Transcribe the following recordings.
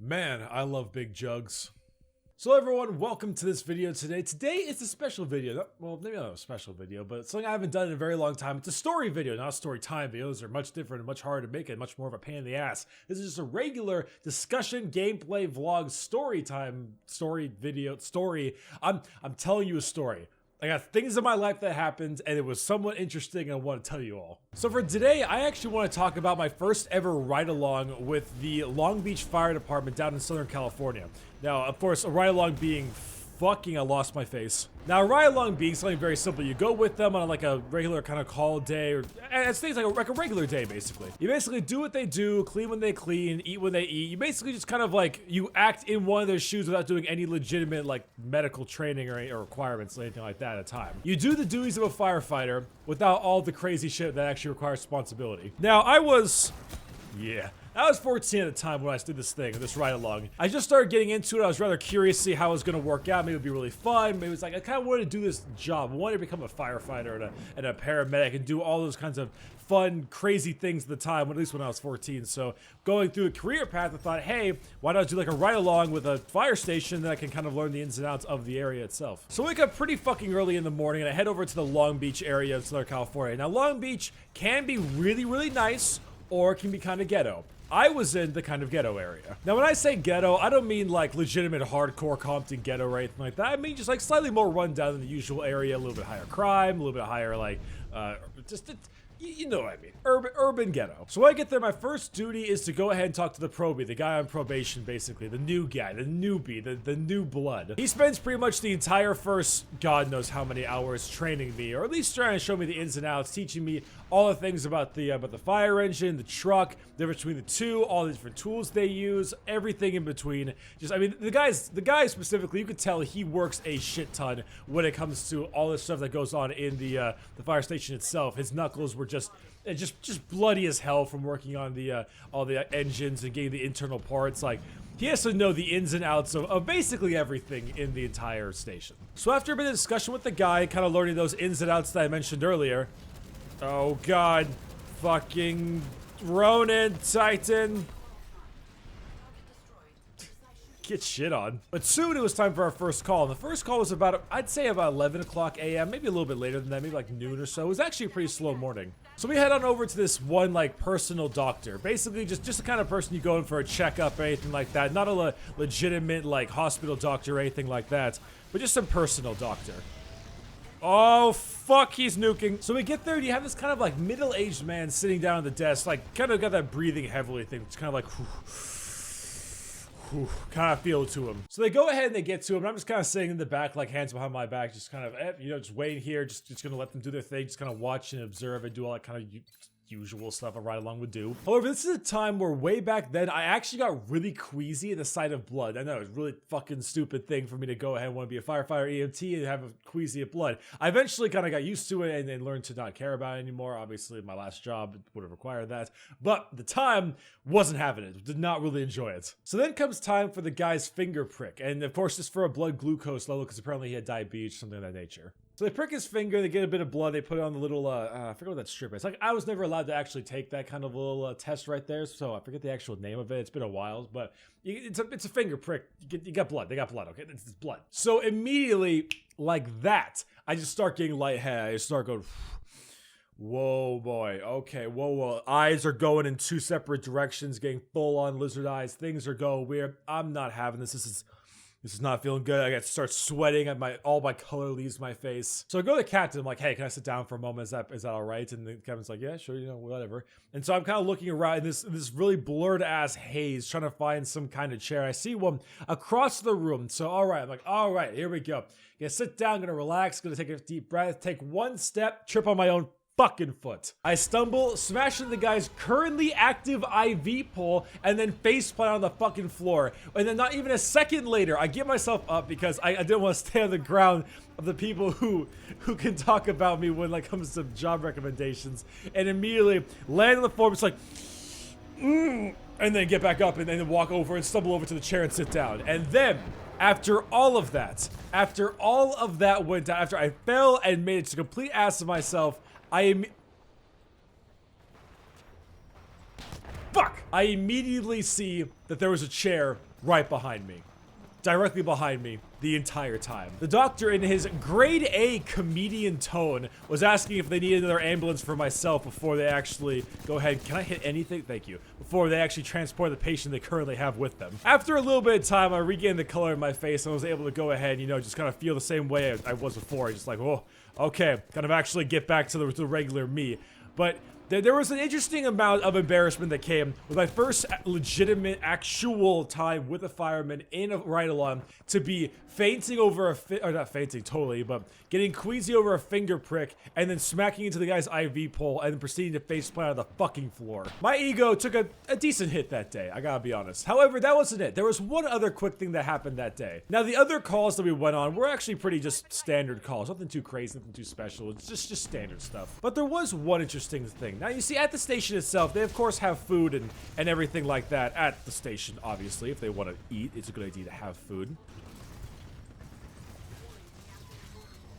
Man, I love big jugs. So everyone, welcome to this video today. Today is a special video. Well, maybe not a special video, but it's something I haven't done in a very long time. It's a story video, not a story time. Videos are much different and much harder to make and much more of a pain in the ass. This is just a regular discussion, gameplay, vlog, story time, story video, story. I'm telling you a story. I got things in my life that happened and it was somewhat interesting and I want to tell you all. So for today, I actually want to talk about my first ever ride-along with the Long Beach Fire Department down in Southern California. Now, of course, a ride-along being I lost my face. Now, a ride-along being something very simple. You go with them on like a regular kind of call day, or it's things like a regular day, basically. You basically do what they do, clean when they clean, eat when they eat. You basically just kind of like, you act in one of their shoes without doing any legitimate like medical training or requirements or anything like that at a time. You do the duties of a firefighter without all the crazy shit that actually requires responsibility. Now, I was 14 at the time when I did this thing, this ride-along. I just started getting into it. I was rather curious to see how it was going to work out. Maybe it would be really fun. Maybe it was like, I kind of wanted to do this job. I wanted to become a firefighter and a paramedic and do all those kinds of fun, crazy things at the time, at least when I was 14. So going through a career path, I thought, hey, why not do like a ride-along with a fire station that I can kind of learn the ins and outs of the area itself. So I wake up pretty fucking early in the morning and I head over to the Long Beach area of Southern California. Now, Long Beach can be really, really nice or it can be kind of ghetto. I was in the kind of ghetto area. Now, when I say ghetto, I don't mean like legitimate hardcore Compton ghetto or anything like that. I mean just like slightly more rundown than the usual area, a little bit higher crime, a little bit higher like, you know what I mean. Urban ghetto. So when I get there, my first duty is to go ahead and talk to the probie, the guy on probation, basically. The new guy, the newbie, the new blood. He spends pretty much the entire first, God knows how many hours training me, or at least trying to show me the ins and outs, teaching me all the things about the fire engine, the truck, the difference between the two, all the different tools they use, everything in between. Just, I mean, the guy specifically, you could tell he works a shit ton when it comes to all this stuff that goes on in the fire station itself. His knuckles were just bloody as hell from working on the all the engines and getting the internal parts. Like, he has to know the ins and outs of basically everything in the entire station. So after a bit of discussion with the guy, kind of learning those ins and outs that I mentioned earlier. Oh god, fucking Ronin Titan. Get shit on. But soon it was time for our first call. And the first call was about, I'd say about 11 o'clock a.m., maybe a little bit later than that, maybe like noon or so. It was actually a pretty slow morning. So we head on over to this one like personal doctor. Basically just the kind of person you go in for a checkup or anything like that. Not a legitimate like hospital doctor or anything like that, but just some personal doctor. Oh, fuck, he's nuking. So we get there and you have this kind of like middle-aged man sitting down at the desk, like kind of got that breathing heavily thing. It's kind of like, kind of feel to him. So they go ahead and they get to him, and I'm just kind of sitting in the back, like hands behind my back, just kind of, just waiting here, just gonna let them do their thing, just kind of watch and observe and do all that kind of usual stuff a ride-along would do. However, this is a time where way back then, I actually got really queasy at the sight of blood. I know, it's a really fucking stupid thing for me to go ahead and want to be a firefighter EMT and have a queasy at blood. I eventually kind of got used to it and learned to not care about it anymore. Obviously, my last job would have required that. But the time, wasn't having it. Did not really enjoy it. So then comes time for the guy's finger prick. And of course, just for a blood glucose level, because apparently he had diabetes, something of that nature. So they prick his finger, they get a bit of blood, they put it on the little, I forget what that strip is. Like, I was never allowed to actually take that kind of little test right there, so I forget the actual name of it. It's been a while, but it's a finger prick. You got blood. They got blood, okay? It's blood. So immediately, like that, I just start getting lightheaded. I just start going, whoa, boy. Okay, whoa. Eyes are going in two separate directions, getting full-on lizard eyes. Things are going weird. I'm not having this. This is not feeling good. I got to start sweating. All my color leaves my face. So I go to the captain. I'm like, hey, can I sit down for a moment? Is that all right? And the captain's like, yeah, sure, whatever. And so I'm kind of looking around in this really blurred ass haze, trying to find some kind of chair. I see one across the room. So all right, I'm like, all right, here we go. Gonna sit down, gonna relax, gonna take a deep breath, take one step, trip on my own fucking foot. I stumble, smash into the guy's currently active IV pole, and then faceplant on the fucking floor. And then not even a second later, I get myself up because I didn't want to stay on the ground of the people who can talk about me when it comes to job recommendations. And immediately land on the floor, it's like, and then get back up and then walk over and stumble over to the chair and sit down. And then, after all of that went down, after I fell and made a complete ass of myself, I immediately see that there was a chair right behind me. Directly behind me the entire time. The doctor, in his grade A comedian tone, was asking if they needed another ambulance for myself before they actually go ahead. Can I hit anything? Thank you. Before they actually transport the patient they currently have with them. After a little bit of time, I regained the color in my face and was able to go ahead, you know, just kind of feel the same way I was before. Just like, oh, okay, kind of actually get back to the regular me. But there was an interesting amount of embarrassment that came with my first legitimate, actual time with a fireman in a ride-along to be fainting over or not fainting totally, but getting queasy over a finger prick and then smacking into the guy's IV pole and then proceeding to faceplant on the fucking floor. My ego took a decent hit that day, I gotta be honest. However, that wasn't it. There was one other quick thing that happened that day. Now, the other calls that we went on were actually pretty just standard calls. Nothing too crazy, nothing too special. It's just standard stuff. But there was one interesting thing. Now, you see, at the station itself, they of course have food and everything like that at the station, obviously. If they want to eat, it's a good idea to have food.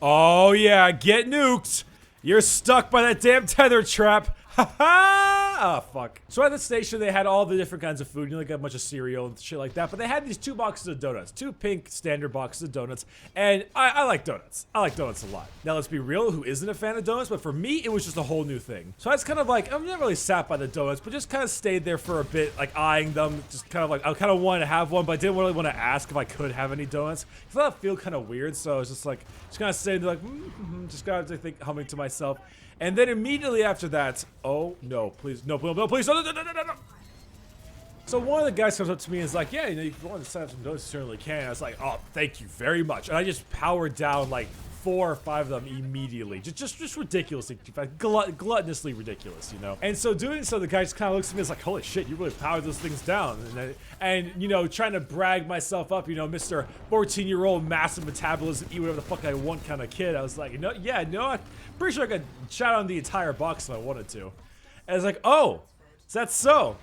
Oh yeah, get nuked! You're stuck by that damn tether trap! Ha ha! Oh, fuck. So at the station, they had all the different kinds of food. You know, they got a bunch of cereal and shit like that. But they had these 2 boxes of donuts. 2 pink standard boxes of donuts. And I like donuts. I like donuts a lot. Now, let's be real. Who isn't a fan of donuts? But for me, it was just a whole new thing. So I was kind of like, I'm not really sat by the donuts, but just kind of stayed there for a bit, like eyeing them. Just kind of like, I kind of wanted to have one, but I didn't really want to ask if I could have any donuts. Because I thought it feel kind of weird. So I was just like, just kind of sitting there like, just kind of think, humming to myself. And then immediately after that, oh no, please, no, please, no. So one of the guys comes up to me and is like, yeah, you know, if you want to sign up some donuts, you certainly can. And I was like, oh, thank you very much. And I just powered down like 4 or 5 of them immediately. Just ridiculously, gluttonously ridiculous, you know? And so doing so, the guy just kind of looks at me and is like, holy shit, you really powered those things down. And you know, trying to brag myself up, you know, Mr. 14-year-old massive metabolism, eat whatever the fuck I want kind of kid. I was like, no, yeah, no, I'm pretty sure I could shout on the entire box if I wanted to. And I was like, oh, is that so?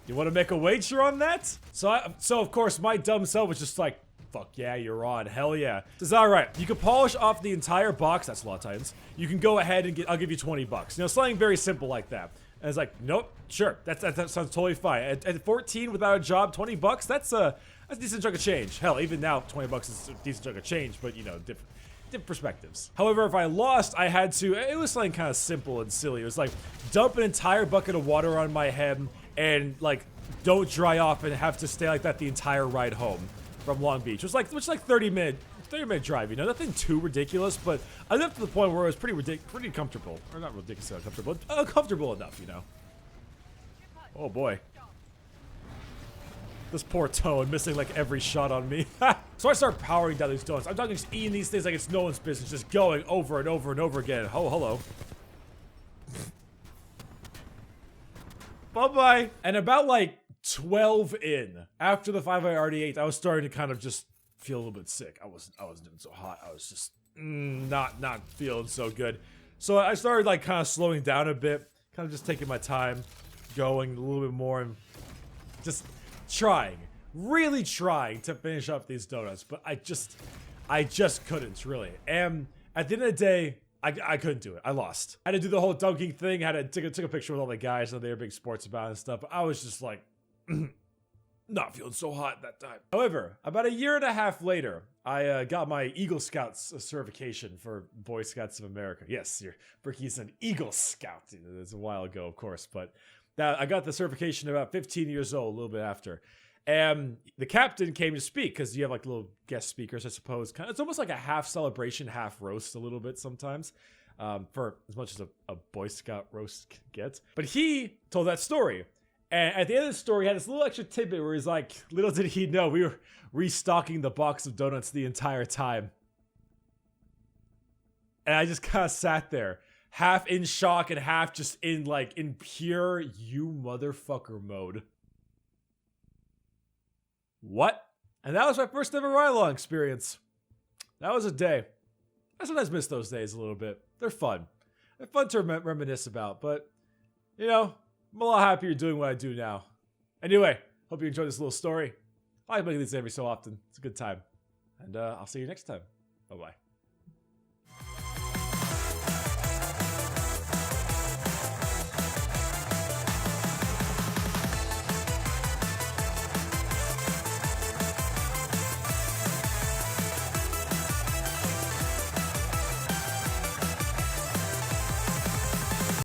You want to make a wager on that? So of course, my dumb self was just like, fuck yeah, you're on. Hell yeah. Says, all right, you can polish off the entire box. That's a lot of titans. You can go ahead and I'll give you 20 bucks. You know, something very simple like that. And I was like, nope, sure. That sounds totally fine. At 14 without a job, 20 bucks, that's a decent chunk of change. Hell, even now, 20 bucks is a decent chunk of change, but you know, different perspectives. However, if I lost, I had to, it was something kind of simple and silly. It was like, dump an entire bucket of water on my head and like, don't dry off and have to stay like that the entire ride home from Long Beach. Which was like 30-minute drive, you know, nothing too ridiculous, but I got to the point where it was pretty comfortable. Or not ridiculously uncomfortable, comfortable enough, you know. Oh boy. This poor Toad missing like every shot on me. So I start powering down these donuts. I'm talking just eating these things like it's no one's business, just going over and over and over again. Oh, hello. Bye-bye. And about like 12 in, after the 5 I already ate, I was starting to kind of just feel a little bit sick. I wasn't doing so hot. I was just not feeling so good. So I started like kind of slowing down a bit, kind of just taking my time, going a little bit more and just really trying to finish up these donuts, but I just couldn't really. And at the end of the day, I couldn't do it. I lost. I had to do the whole dunking thing. Had to take a picture with all the guys, and they were big sports about it and stuff. But I was just like, not feeling so hot that time. However, about 1.5 years later, I got my Eagle Scouts certification for Boy Scouts of America. Yes, Bricky's an Eagle Scout. It's a while ago, of course, but I got the certification about 15 years old, a little bit after. And the captain came to speak, because you have like little guest speakers, I suppose. It's almost like a half celebration, half roast a little bit sometimes, for as much as a Boy Scout roast gets. But he told that story. And at the end of the story, he had this little extra tidbit where he's like, little did he know, we were restocking the box of donuts the entire time. And I just kind of sat there, half in shock and half just in pure you motherfucker mode. What? And that was my first ever ride-along experience. That was a day. I sometimes miss those days a little bit. They're fun. They're fun to reminisce about, but, you know, I'm a lot happier doing what I do now. Anyway, hope you enjoyed this little story. I make these every so often. It's a good time. And I'll see you next time. Bye-bye.